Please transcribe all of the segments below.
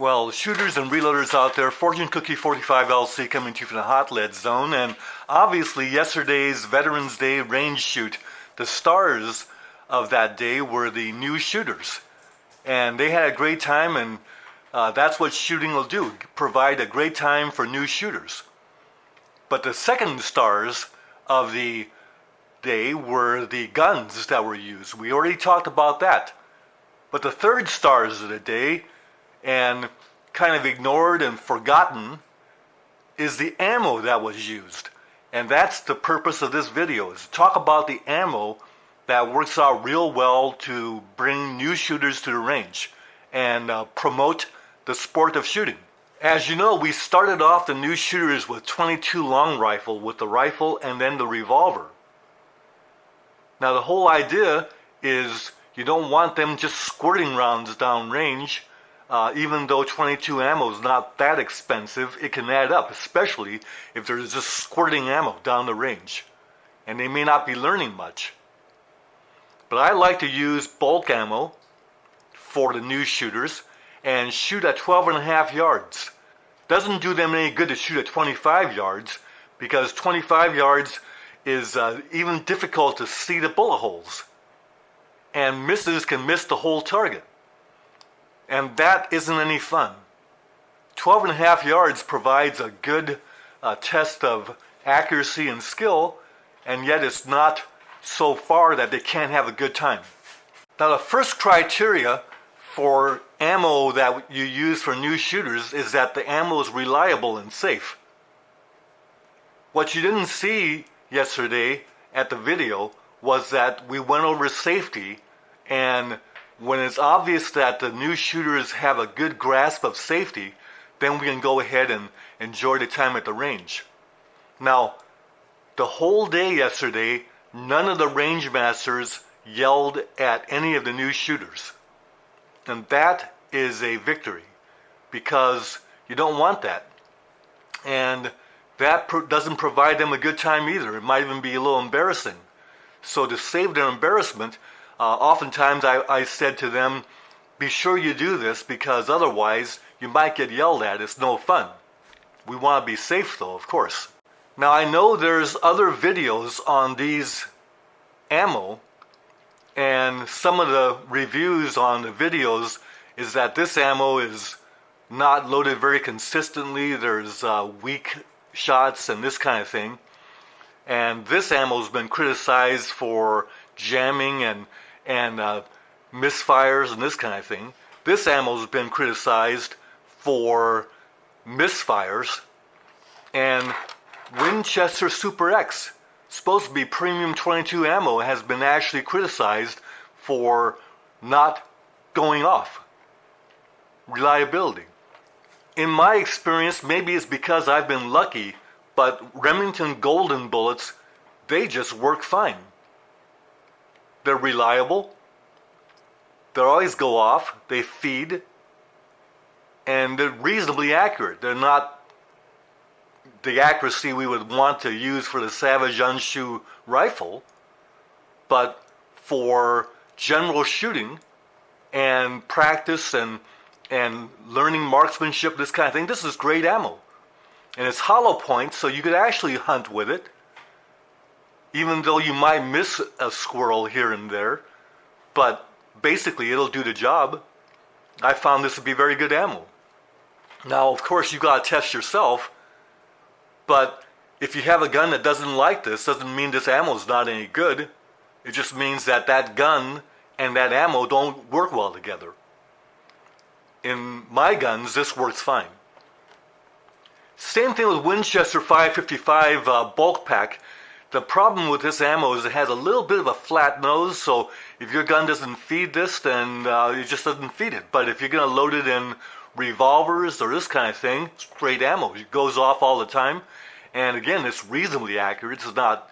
Well, shooters and reloaders out there, Fortune Cookie 45 LC coming to you from the hot lead zone, and obviously yesterday's Veterans Day range shoot, the stars of that day were the new shooters, and they had a great time, and that's what shooting will do, provide a great time for new shooters. But the second stars of the day were the guns that were used. We already talked about that. But the third stars of the day, and kind of ignored and forgotten, is the ammo that was used. And that's the purpose of this video, is to talk about the ammo that works out real well to bring new shooters to the range and promote the sport of shooting. As you know, we started off the new shooters with .22 long rifle, with the rifle and then the revolver. Now the whole idea is you don't want them just squirting rounds down range. Even though .22 ammo is not that expensive, it can add up, especially if there's just squirting ammo down the range. And they may not be learning much. But I like to use bulk ammo for the new shooters and shoot at 12.5 yards. Doesn't do them any good to shoot at 25 yards because 25 yards is even difficult to see the bullet holes. And misses can miss the whole target. And that isn't any fun. 12.5 yards provides a good test of accuracy and skill, and yet it's not so far that they can't have a good time. Now the first criteria for ammo that you use for new shooters is that the ammo is reliable and safe. What you didn't see yesterday at the video was that we went over safety, and when it's obvious that the new shooters have a good grasp of safety, then we can go ahead and enjoy the time at the range. Now, the whole day yesterday, none of the range masters yelled at any of the new shooters. And that is a victory, because you don't want that. And that doesn't provide them a good time either. It might even be a little embarrassing. So to save their embarrassment, oftentimes I said to them, be sure you do this because otherwise you might get yelled at. It's no fun. We want to be safe though, of course. Now I know there's other videos on these ammo, and some of the reviews on the videos is that this ammo is not loaded very consistently. There's weak shots and this kind of thing. And this ammo has been criticized for jamming and misfires and this kind of thing. This ammo has been criticized for misfires. And Winchester Super X, supposed to be premium .22 ammo, has been actually criticized for not going off. Reliability. In my experience, maybe it's because I've been lucky, but Remington Golden bullets, they just work fine. They're reliable, they always go off, they feed, and they're reasonably accurate. They're not the accuracy we would want to use for the Savage Unshoe rifle, but for general shooting and practice and learning marksmanship, this kind of thing, this is great ammo. And it's hollow point, so you could actually hunt with it, even though you might miss a squirrel here and there, but basically it'll do the job. I found this to be very good ammo. Now, of course, you got to test yourself, but if you have a gun that doesn't like this, doesn't mean this ammo is not any good. It just means that that gun and that ammo don't work well together. In my guns, this works fine. Same thing with Winchester 555 bulk pack. The problem with this ammo is it has a little bit of a flat nose, so if your gun doesn't feed this, then it just doesn't feed it. But if you're going to load it in revolvers or this kind of thing, it's great ammo. It goes off all the time. And again, it's reasonably accurate.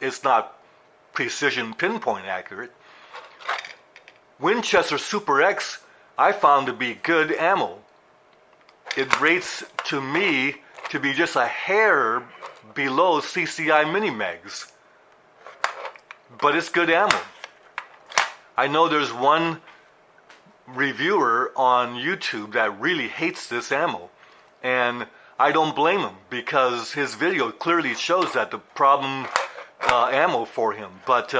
It's not precision pinpoint accurate. Winchester Super X, I found to be good ammo. It rates to me to be just a hair below CCI mini mags, but it's good ammo. I know there's one reviewer on YouTube that really hates this ammo, and I don't blame him because his video clearly shows that the problem ammo for him. But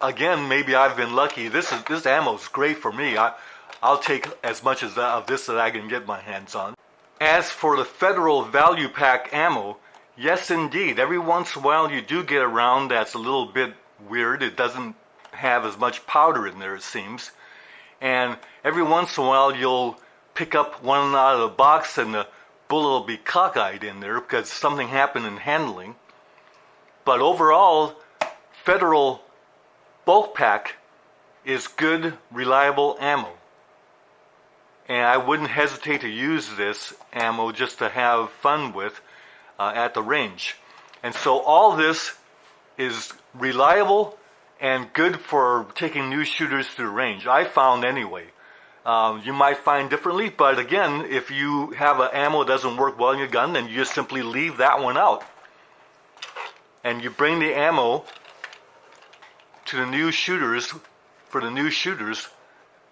again, maybe I've been lucky. This ammo is great for me. I'll take as much of this that I can get my hands on. As for the Federal Value Pack ammo, yes indeed, every once in a while you do get a round that's a little bit weird. It doesn't have as much powder in there, it seems. And every once in a while you'll pick up one out of the box and the bullet will be cockeyed in there because something happened in handling. But overall, Federal Bulk Pack is good, reliable ammo. And I wouldn't hesitate to use this ammo just to have fun with at the range. And so all this is reliable and good for taking new shooters to the range. I found anyway. You might find differently, but again, if you have an ammo that doesn't work well in your gun, then you just simply leave that one out. And you bring the ammo to the new shooters, for the new shooters,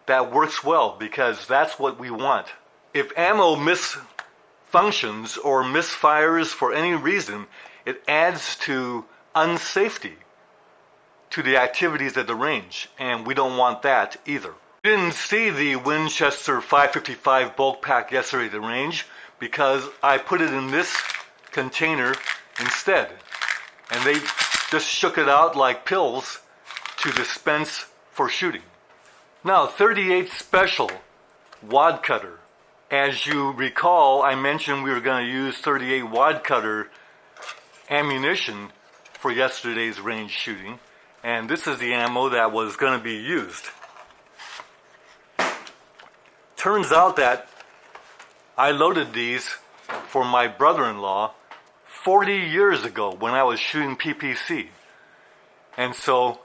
that works well, because that's what we want. If ammo misfunctions or misfires for any reason, it adds to unsafety to the activities at the range, and we don't want that either. We didn't see the Winchester 555 bulk pack yesterday at the range because I put it in this container instead, and they just shook it out like pills to dispense for shooting. Now, 38 Special Wad Cutter. As you recall, I mentioned we were going to use 38 Wad Cutter ammunition for yesterday's range shooting, and this is the ammo that was going to be used. Turns out that I loaded these for my brother-in-law 40 years ago when I was shooting PPC. And so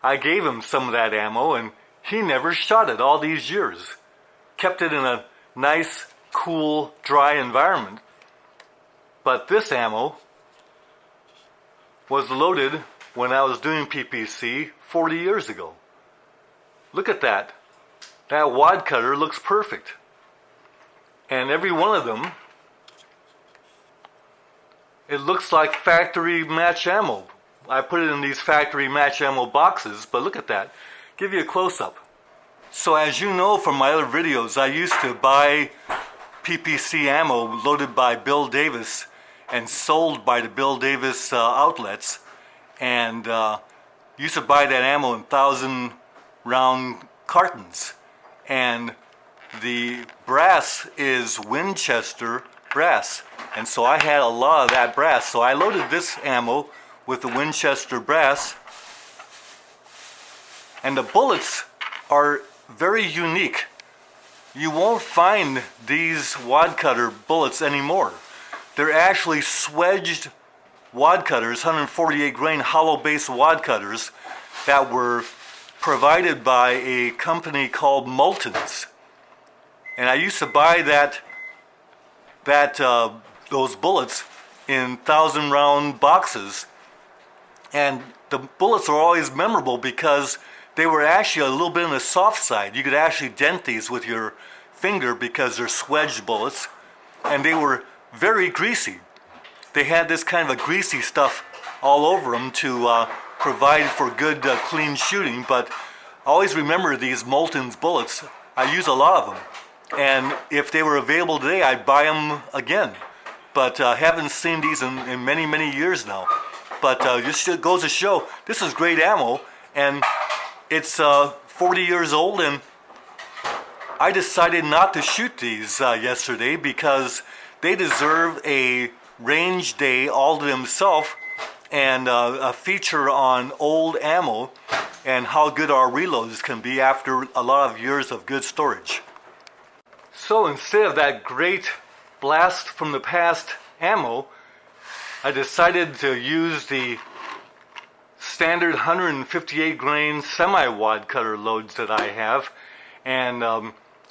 I gave him some of that ammo, and he never shot it all these years. Kept it in a nice, cool, dry environment. But this ammo was loaded when I was doing PPC 40 years ago. Look at that. That wad cutter looks perfect. And every one of them, it looks like factory match ammo. I put it in these factory match ammo boxes, but look at that. Give you a close-up. So as you know from my other videos, I used to buy PPC ammo loaded by Bill Davis and sold by the Bill Davis outlets, and used to buy that ammo in 1,000 round cartons. And the brass is Winchester brass, and so I had a lot of that brass. So I loaded this ammo with the Winchester brass, and the bullets are very unique. You won't find these wad cutter bullets anymore. They're actually swedged wad cutters, 148 grain hollow base wad cutters that were provided by a company called Moulton's. And I used to buy those bullets in 1,000 round boxes, and the bullets are always memorable because they were actually a little bit on the soft side. You could actually dent these with your finger because they're swedged bullets, and they were very greasy. They had this kind of a greasy stuff all over them to provide for good clean shooting. But always remember these Moulton's bullets. I use a lot of them, and if they were available today, I'd buy them again. But haven't seen these in many, many years now. But just goes to show, this is great ammo, and it's 40 years old, and I decided not to shoot these yesterday because they deserve a range day all to themselves, and a feature on old ammo and how good our reloads can be after a lot of years of good storage. So instead of that great blast from the past ammo, I decided to use the standard 158 grain semi-wad cutter loads that I have, and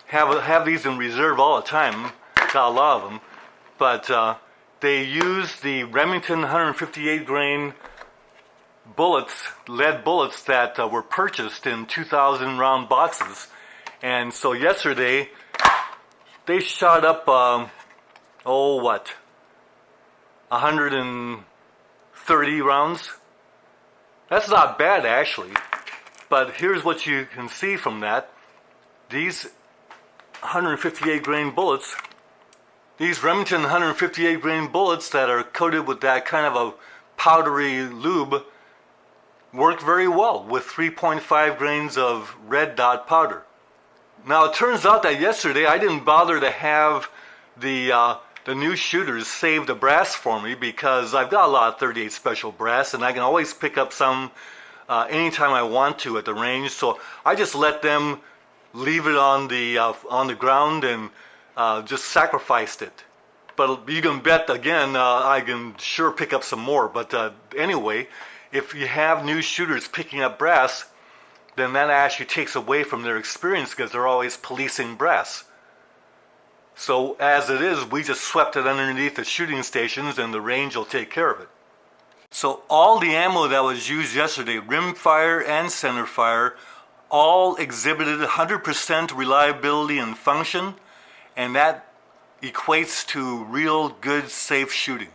have these in reserve all the time. Got a lot of them, but they use the Remington 158 grain bullets, lead bullets that were purchased in 2,000 round boxes, And so yesterday, they shot up, 130 rounds. That's not bad, actually. But here's what you can see from that. These 158 grain bullets, these Remington 158 grain bullets that are coated with that kind of a powdery lube work very well with 3.5 grains of red dot powder. Now it turns out that yesterday I didn't bother to have the new shooters save the brass for me because I've got a lot of 38 special brass and I can always pick up some anytime I want to at the range. So I just let them leave it on the ground and just sacrificed it. But you can bet again, I can sure pick up some more. But anyway, if you have new shooters picking up brass, then that actually takes away from their experience because they're always policing brass. So as it is, we just swept it underneath the shooting stations and the range will take care of it. So all the ammo that was used yesterday, rimfire and centerfire, all exhibited 100% reliability and function, and that equates to real good, safe shooting.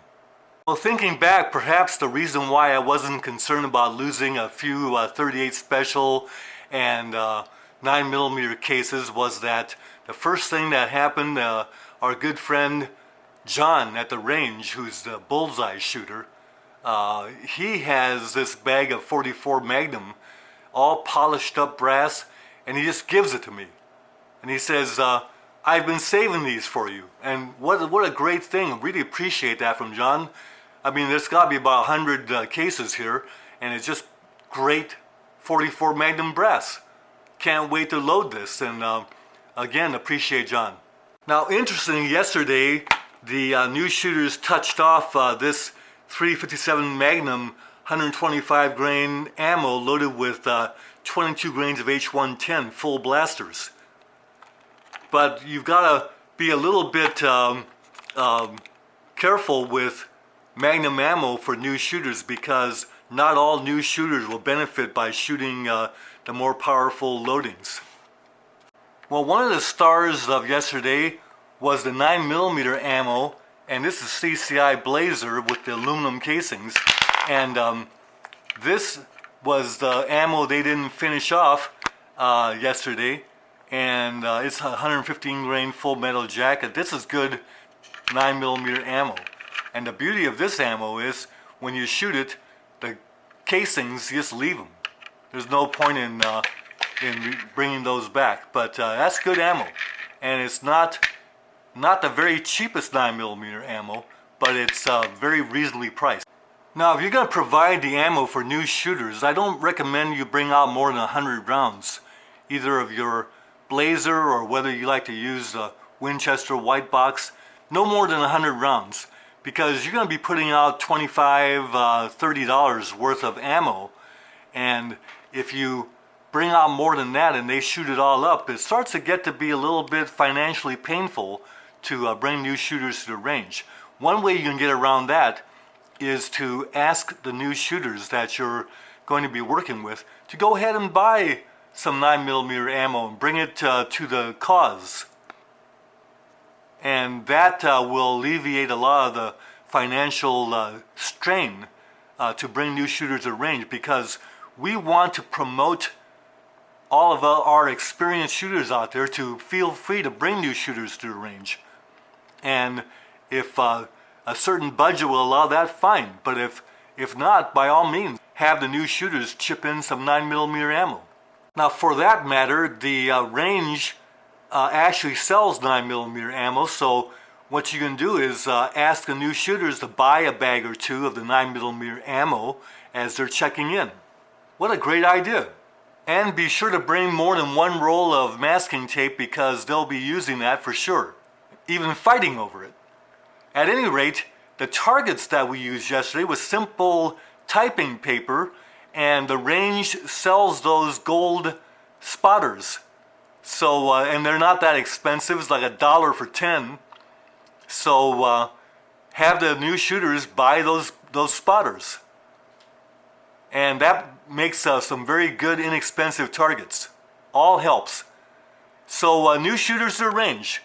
Well, thinking back, perhaps the reason why I wasn't concerned about losing a few 38 special and 9mm cases was that the first thing that happened, our good friend John at the range, who's the bullseye shooter, he has this bag of 44 Magnum, all polished up brass, and he just gives it to me. And he says, I've been saving these for you. And what a great thing. I really appreciate that from John. I mean, there's got to be about 100 cases here, and it's just great 44 Magnum brass. Can't wait to load this, and again, appreciate John. Now, interesting, yesterday, the new shooters touched off this 357 Magnum 125 grain ammo loaded with 22 grains of H110 full blasters. But you've got to be a little bit careful with Magnum ammo for new shooters because not all new shooters will benefit by shooting the more powerful loadings. Well, one of the stars of yesterday was the 9mm ammo, and this is CCI Blazer with the aluminum casings, and this was the ammo they didn't finish off yesterday, and it's 115 grain full metal jacket. This is good 9mm ammo, and the beauty of this ammo is when you shoot it, the casings, just leave them. There's no point in bringing those back, but that's good ammo, and it's not the very cheapest 9mm ammo, but it's very reasonably priced. Now, if you're going to provide the ammo for new shooters, I don't recommend you bring out more than 100 rounds, either of your Blazer or whether you like to use a Winchester white box, no more than 100 rounds, because you're going to be putting out $25, $30 worth of ammo, and if you bring out more than that and they shoot it all up, it starts to get to be a little bit financially painful to bring new shooters to the range. One way you can get around that is to ask the new shooters that you're going to be working with to go ahead and buy some 9mm ammo and bring it to the cause. And that will alleviate a lot of the financial strain to bring new shooters to the range, because we want to promote all of our experienced shooters out there to feel free to bring new shooters to the range. And if a certain budget will allow that, fine. But if not, by all means, have the new shooters chip in some 9mm ammo. Now, for that matter, the range actually sells 9mm ammo, so what you can do is ask the new shooters to buy a bag or two of the 9mm ammo as they're checking in. What a great idea. And be sure to bring more than one roll of masking tape, because they'll be using that for sure, even fighting over it. At any rate, the targets that we used yesterday was simple typing paper, and the range sells those gold spotters. So, and they're not that expensive, it's like $1 for 10. So have the new shooters buy those spotters. And that makes some very good inexpensive targets. All helps. So new shooters to the range.